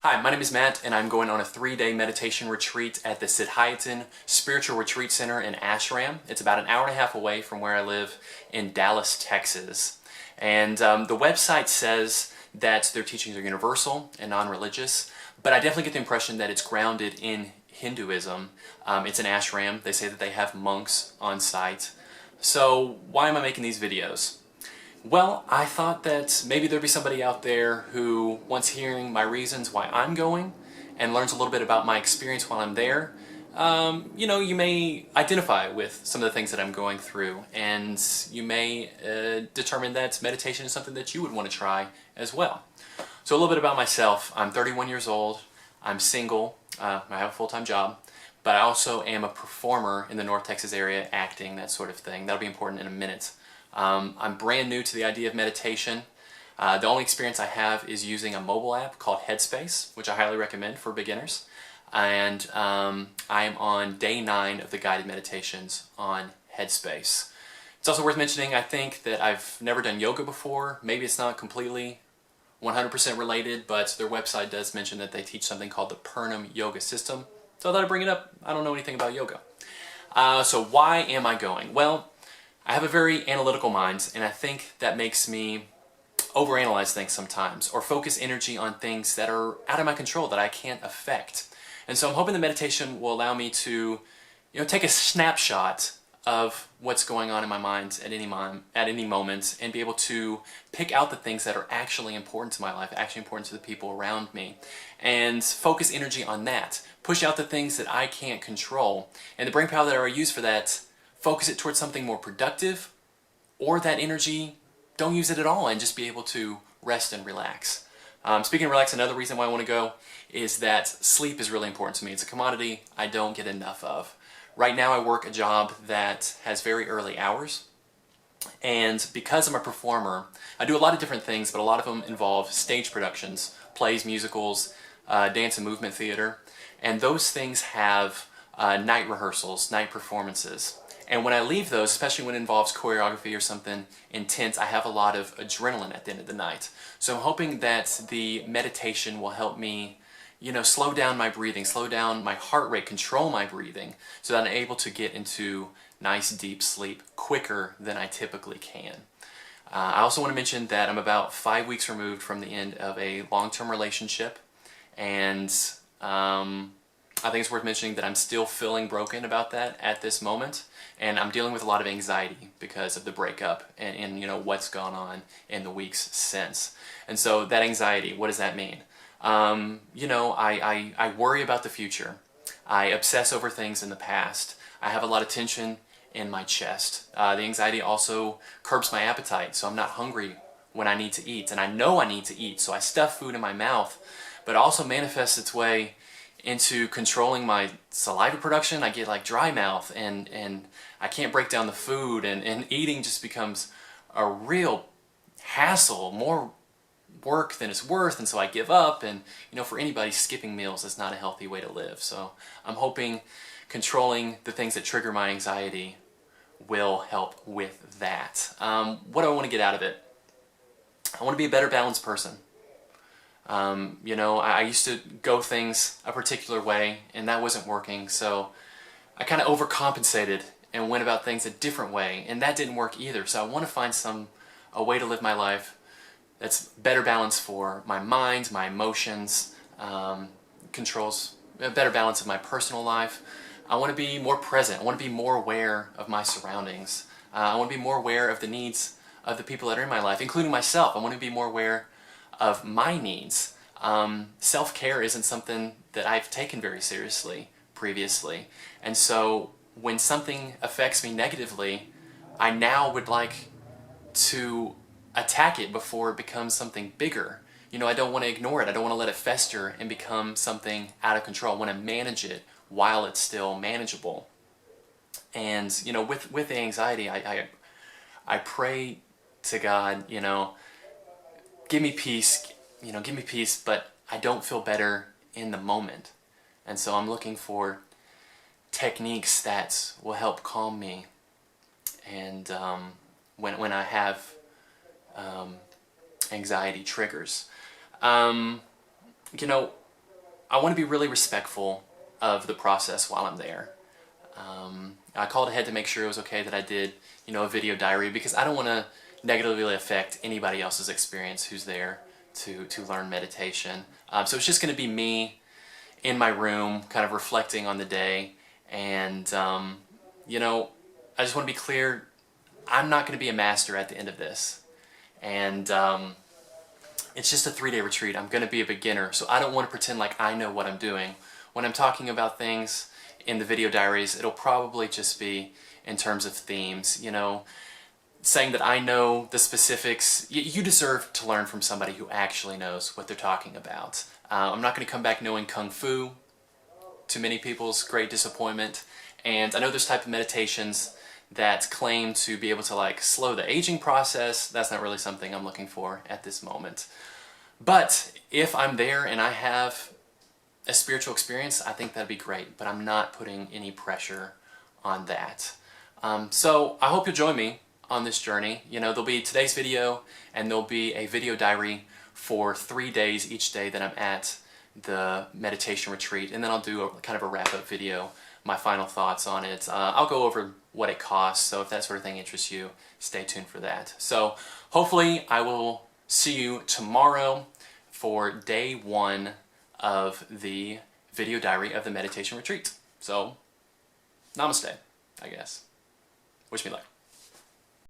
Hi, my name is Matt, and I'm going on a 3-day meditation retreat at the Siddhayatan Spiritual Retreat Center in Ashram. It's about an hour and a half away from where I live in Dallas, Texas. And the website says that their teachings are universal and non-religious, but I definitely get the impression that it's grounded in Hinduism. It's an ashram. They say that they have monks on site. So why am I making these videos? Well, I thought that maybe there'd be somebody out there who, once hearing my reasons why I'm going and learns a little bit about my experience while I'm there, you may identify with some of the things that I'm going through, and you may determine that meditation is something that you would want to try as well. So a little bit about myself. I'm 31 years old. I'm single. I have a full-time job, but I also am a performer in the North Texas area, acting, that sort of thing. That'll be important in a minute. I'm brand new to the idea of meditation. The only experience I have is using a mobile app called Headspace, which I highly recommend for beginners. And I am on day 9 of the guided meditations on Headspace. It's also worth mentioning, I think, that I've never done yoga before. Maybe it's not completely 100% related, but their website does mention that they teach something called the Purnam Yoga System. So I thought I'd bring it up. I don't know anything about yoga. So why am I going? Well, I have a very analytical mind, and I think that makes me overanalyze things sometimes, or focus energy on things that are out of my control, that I can't affect. And so I'm hoping the meditation will allow me to, take a snapshot of what's going on in my mind at any moment, and be able to pick out the things that are actually important to my life, actually important to the people around me, and focus energy on that. Push out the things that I can't control, and the brain power that I use for that, focus it towards something more productive, or that energy, don't use it at all and just be able to rest and relax. Speaking of relax, another reason why I want to go is that sleep is really important to me. It's a commodity I don't get enough of. Right now I work a job that has very early hours, and because I'm a performer, I do a lot of different things, but a lot of them involve stage productions, plays, musicals, dance and movement theater, and those things have night rehearsals, night performances. And when I leave those, especially when it involves choreography or something intense, I have a lot of adrenaline at the end of the night. So I'm hoping that the meditation will help me, slow down my breathing, slow down my heart rate, control my breathing, so that I'm able to get into nice deep sleep quicker than I typically can. I also want to mention that I'm about 5 weeks removed from the end of a long-term relationship, and I think it's worth mentioning that I'm still feeling broken about that at this moment, and I'm dealing with a lot of anxiety because of the breakup and what's gone on in the weeks since. And so that anxiety, what does that mean? I worry about the future. I obsess over things in the past. I have a lot of tension in my chest. The anxiety also curbs my appetite, so I'm not hungry when I need to eat, and I know I need to eat, so I stuff food in my mouth, but it also manifests its way into controlling my saliva production. I get like dry mouth, and I can't break down the food, and eating just becomes a real hassle, more work than it's worth, and so I give up. And for anybody, skipping meals is not a healthy way to live. So I'm hoping controlling the things that trigger my anxiety will help with that. What do I want to get out of it? I want to be a better balanced person. I used to go things a particular way, and that wasn't working, so I kind of overcompensated and went about things a different way, and that didn't work either. So I want to find a way to live my life that's better balanced for my mind, my emotions, controls a better balance of my personal life. I want to be more present. I want to be more aware of my surroundings. I want to be more aware of the needs of the people that are in my life, including myself. I want to be more aware of my needs. Self-care isn't something that I've taken very seriously previously, and so when something affects me negatively, I now would like to attack it before it becomes something bigger. I don't want to ignore it. I don't want to let it fester and become something out of control. I want to manage it while it's still manageable. And with the anxiety, I pray to God, give me peace, give me peace, but I don't feel better in the moment. And so I'm looking for techniques that will help calm me. And when I have anxiety triggers. I want to be really respectful of the process while I'm there. I called ahead to make sure it was okay that I did, a video diary, because I don't want to negatively affect anybody else's experience who's there to learn meditation. So it's just going to be me in my room, kind of reflecting on the day, and I just want to be clear, I'm not going to be a master at the end of this, and it's just a 3-day retreat. I'm going to be a beginner, so I don't want to pretend like I know what I'm doing. When I'm talking about things in the video diaries, it'll probably just be in terms of themes, saying that I know the specifics. You deserve to learn from somebody who actually knows what they're talking about. I'm not going to come back knowing Kung Fu, to many people's great disappointment, and I know there's type of meditations that claim to be able to slow the aging process. That's not really something I'm looking for at this moment. But if I'm there and I have a spiritual experience, I think that'd be great, but I'm not putting any pressure on that. So I hope you'll join me on this journey. There'll be today's video, and there'll be a video diary for 3 days each day that I'm at the meditation retreat, and then I'll do kind of a wrap-up video, my final thoughts on it. I'll go over what it costs, so if that sort of thing interests you, stay tuned for that. So hopefully I will see you tomorrow for day 1 of the video diary of the meditation retreat. So, namaste, I guess. Wish me luck.